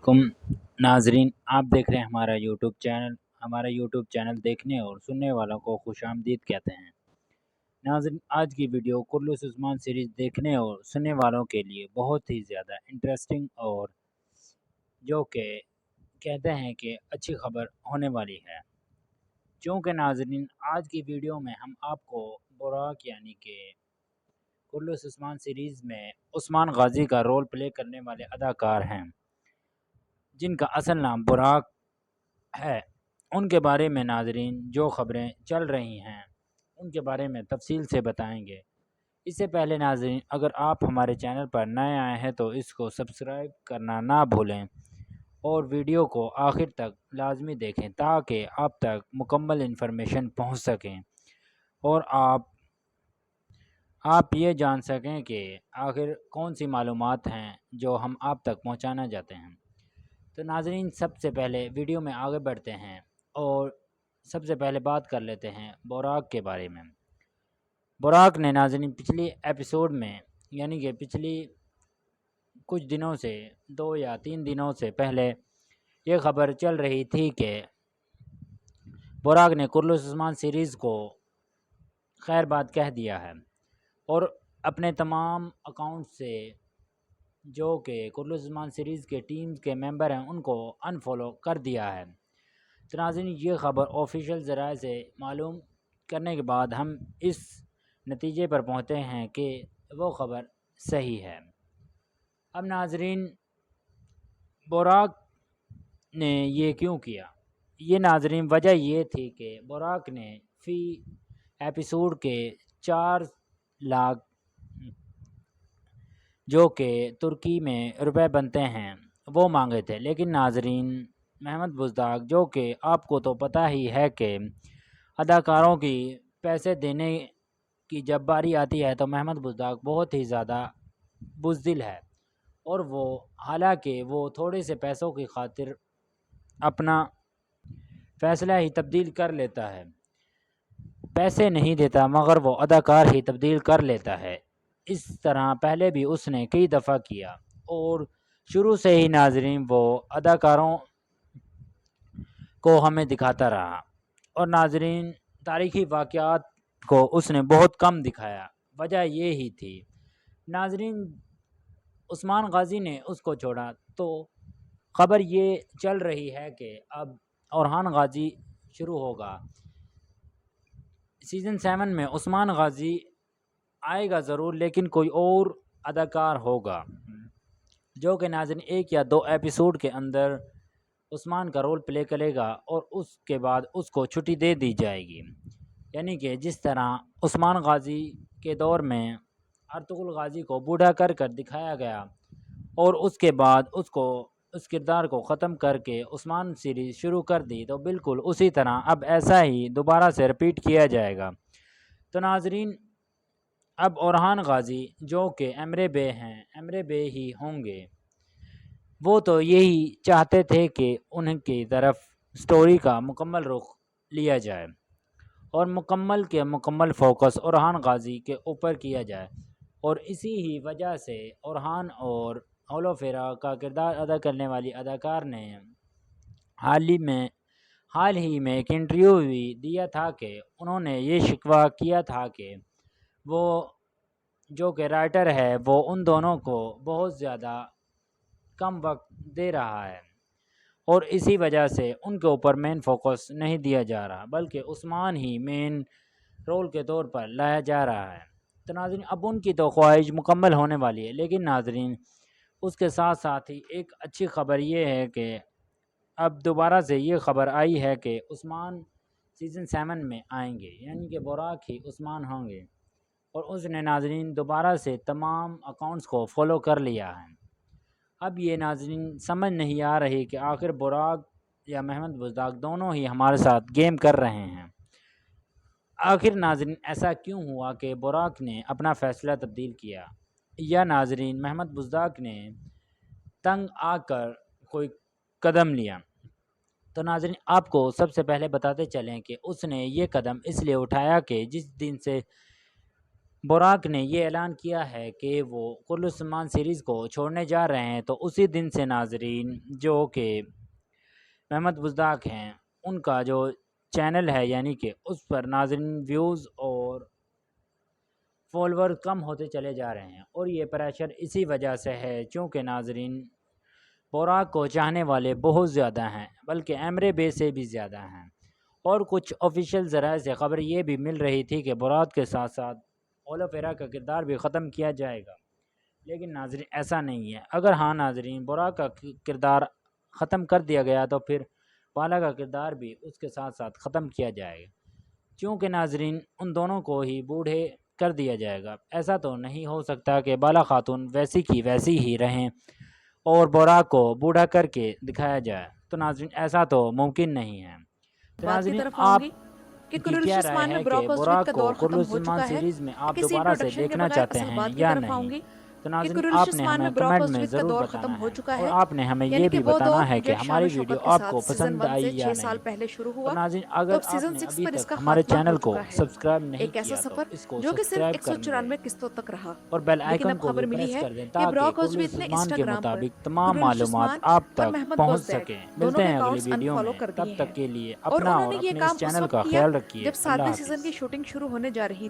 کم ناظرین، آپ دیکھ رہے ہیں ہمارا یوٹیوب چینل دیکھنے اور سننے والوں کو خوش آمدید کہتے ہیں۔ ناظرین، آج کی ویڈیو کرلس عثمان سیریز دیکھنے اور سننے والوں کے لیے بہت ہی زیادہ انٹرسٹنگ اور جو کہ کہتے ہیں کہ اچھی خبر ہونے والی ہے، چونکہ ناظرین آج کی ویڈیو میں ہم آپ کو براق یعنی کہ کرلس عثمان سیریز میں عثمان غازی کا رول پلے کرنے والے اداکار ہیں جن کا اصل نام براق ہے، ان کے بارے میں ناظرین جو خبریں چل رہی ہیں ان کے بارے میں تفصیل سے بتائیں گے۔ اس سے پہلے ناظرین، اگر آپ ہمارے چینل پر نئے آئے ہیں تو اس کو سبسکرائب کرنا نہ بھولیں اور ویڈیو کو آخر تک لازمی دیکھیں تاکہ آپ تک مکمل انفارمیشن پہنچ سکیں اور آپ یہ جان سکیں کہ آخر کون سی معلومات ہیں جو ہم آپ تک پہنچانا چاہتے ہیں۔ تو ناظرین، سب سے پہلے ویڈیو میں آگے بڑھتے ہیں اور سب سے پہلے بات کر لیتے ہیں براق کے بارے میں۔ براق نے ناظرین پچھلی ایپیسوڈ میں یعنی کہ پچھلی کچھ دنوں سے 2 یا 3 دنوں سے پہلے یہ خبر چل رہی تھی کہ براق نے کرلس عثمان سیریز کو خیر بات کہہ دیا ہے اور اپنے تمام اکاؤنٹ سے جو کہ کرلس عثمان سیریز کے ٹیم کے ممبر ہیں ان کو انفالو کر دیا ہے۔ تو ناظرین، یہ خبر آفیشیل ذرائع سے معلوم کرنے کے بعد ہم اس نتیجے پر پہنچتے ہیں کہ وہ خبر صحیح ہے۔ اب ناظرین، براق نے یہ کیوں کیا؟ یہ ناظرین وجہ یہ تھی کہ براق نے فی ایپیسوڈ کے 4 لاکھ جو کہ ترکی میں روپے بنتے ہیں وہ مانگے تھے، لیکن ناظرین محمد بزدار، جو کہ آپ کو تو پتہ ہی ہے کہ اداکاروں کی پیسے دینے کی جب باری آتی ہے تو محمد بزدار بہت ہی زیادہ بزدل ہے اور وہ حالانکہ وہ تھوڑے سے پیسوں کی خاطر اپنا فیصلہ ہی تبدیل کر لیتا ہے، پیسے نہیں دیتا مگر وہ اداکار ہی تبدیل کر لیتا ہے۔ اس طرح پہلے بھی اس نے کئی دفعہ کیا اور شروع سے ہی ناظرین وہ اداکاروں کو ہمیں دکھاتا رہا اور ناظرین تاریخی واقعات کو اس نے بہت کم دکھایا۔ وجہ یہ ہی تھی ناظرین، عثمان غازی نے اس کو چھوڑا تو خبر یہ چل رہی ہے کہ اب اورحان غازی شروع ہوگا۔ سیزن 7 میں عثمان غازی آئے گا ضرور، لیکن کوئی اور اداکار ہوگا جو کہ ناظرین 1 یا 2 ایپیسوڈ کے اندر عثمان کا رول پلے کرے گا اور اس کے بعد اس کو چھٹی دے دی جائے گی، یعنی کہ جس طرح عثمان غازی کے دور میں ارطغرل غازی کو بوڑھا کر دکھایا گیا اور اس کے بعد اس کردار کو ختم کر کے عثمان سیریز شروع کر دی، تو بالکل اسی طرح اب ایسا ہی دوبارہ سے رپیٹ کیا جائے گا۔ تو ناظرین، اب اورحان غازی جو کہ امرے بے ہیں، امرے بے ہی ہوں گے۔ وہ تو یہی چاہتے تھے کہ ان کی طرف سٹوری کا مکمل رخ لیا جائے اور مکمل فوکس اورحان غازی کے اوپر کیا جائے، اور اسی ہی وجہ سے اورحان اور اولوفیرا کا کردار ادا کرنے والی اداکار نے حال ہی میں ایک انٹرویو بھی دیا تھا کہ انہوں نے یہ شکوہ کیا تھا کہ وہ جو کہ رائٹر ہے وہ ان دونوں کو بہت زیادہ کم وقت دے رہا ہے اور اسی وجہ سے ان کے اوپر مین فوکس نہیں دیا جا رہا بلکہ عثمان ہی مین رول کے طور پر لایا جا رہا ہے۔ تو ناظرین، اب ان کی تو خواہش مکمل ہونے والی ہے، لیکن ناظرین اس کے ساتھ ساتھ ہی ایک اچھی خبر یہ ہے کہ اب دوبارہ سے یہ خبر آئی ہے کہ عثمان سیزن 7 میں آئیں گے، یعنی کہ براق ہی عثمان ہوں گے، اور اس نے ناظرین دوبارہ سے تمام اکاؤنٹس کو فالو کر لیا ہے۔ اب یہ ناظرین سمجھ نہیں آ رہی کہ آخر براق یا محمد بزدار دونوں ہی ہمارے ساتھ گیم کر رہے ہیں۔ آخر ناظرین ایسا کیوں ہوا کہ براق نے اپنا فیصلہ تبدیل کیا، یا ناظرین محمد بزدار نے تنگ آ کر کوئی قدم لیا؟ تو ناظرین آپ کو سب سے پہلے بتاتے چلیں کہ اس نے یہ قدم اس لیے اٹھایا کہ جس دن سے براق نے یہ اعلان کیا ہے کہ وہ کل عثمان سیریز کو چھوڑنے جا رہے ہیں، تو اسی دن سے ناظرین جو کہ محمد بزداق ہیں ان کا جو چینل ہے یعنی کہ اس پر ناظرین ویوز اور فالوور کم ہوتے چلے جا رہے ہیں، اور یہ پریشر اسی وجہ سے ہے چونکہ ناظرین براق کو چاہنے والے بہت زیادہ ہیں، بلکہ ایمرے بے سے بھی زیادہ ہیں، اور کچھ آفیشیل ذرائع سے خبر یہ بھی مل رہی تھی کہ براق کے ساتھ ساتھ اولویرا کا کردار بھی ختم کیا جائے گا، لیکن ناظرین ایسا نہیں ہے۔ اگر ہاں ناظرین براق کا کردار ختم کر دیا گیا تو پھر بالا کا کردار بھی اس کے ساتھ ساتھ ختم کیا جائے گا، چونکہ ناظرین ان دونوں کو ہی بوڑھے کر دیا جائے گا۔ ایسا تو نہیں ہو سکتا کہ بالا خاتون ویسی کی ویسی ہی رہیں اور براق کو بوڑھا کر کے دکھایا جائے، تو ناظرین ایسا تو ممکن نہیں ہے۔ تو بات کی ناظرین طرف آؤں آپ گی کہ کی کل کیا رائے عثمان میں ہے کہ براق اور اسمتھ براق کا کو دور کرل ختم ہو عثمان چکا ہے؟ سیریز میں آپ کسی دوبارہ سے انٹروڈکشن کے دیکھنا بغیر چاہتے اصل ہیں بات کی یا طرف آؤں نہیں؟ گی تو کہ ناظرین کرل آپ نے عثمان ہمیں میں براق کمنٹ اور میں اسمتھ کا ضرور دور ختم بتانا ہو ہے، چکا اور ہے، آپ نے ہمیں یعنی یہ کہ بھی وہ بتانا دور ہے جو کہ ایک شان ہماری و ویڈیو شوکت کے آپ ساتھ کو سیزن پسند 1 آئی سے یا 6 سال نہیں۔ پہلے شروع اور ہوا، ناظرین تو اگر اب آپ سیزن نے 6 ابھی پر اس تک کا ہمارے خاتمہ ہو چینل کو چکا ہے۔ سبسکرائب نہیں ایک ایسا کیا تو سفر اس کو جو کہ صرف سبسکرائب کر لیں 194 قسطوں تک رہا، اور بیل لیکن آئیکن اب کو بھی خبر ملی پریس ہے کر دیں کہ تاکہ براق اور کرل اسمتھ نے عثمان کے انسٹاگرام پر مطابق تمام کرل معلومات عثمان آپ اور تک محمد پہنچ بزدیک سکیں۔ دونوں ملتے کے ہیں اگلی اکاؤنٹس ویڈیو انفالو میں، کر تب دیے تک ہیں، کے لیے اور اپنا انہوں اور نے یہ اپنے کام اس اس چینل وقت کا کیا خیال رکھیے۔ جب اللہ ساتویں سیزن کی حافظ۔ شوٹنگ شروع ہونے جا رہی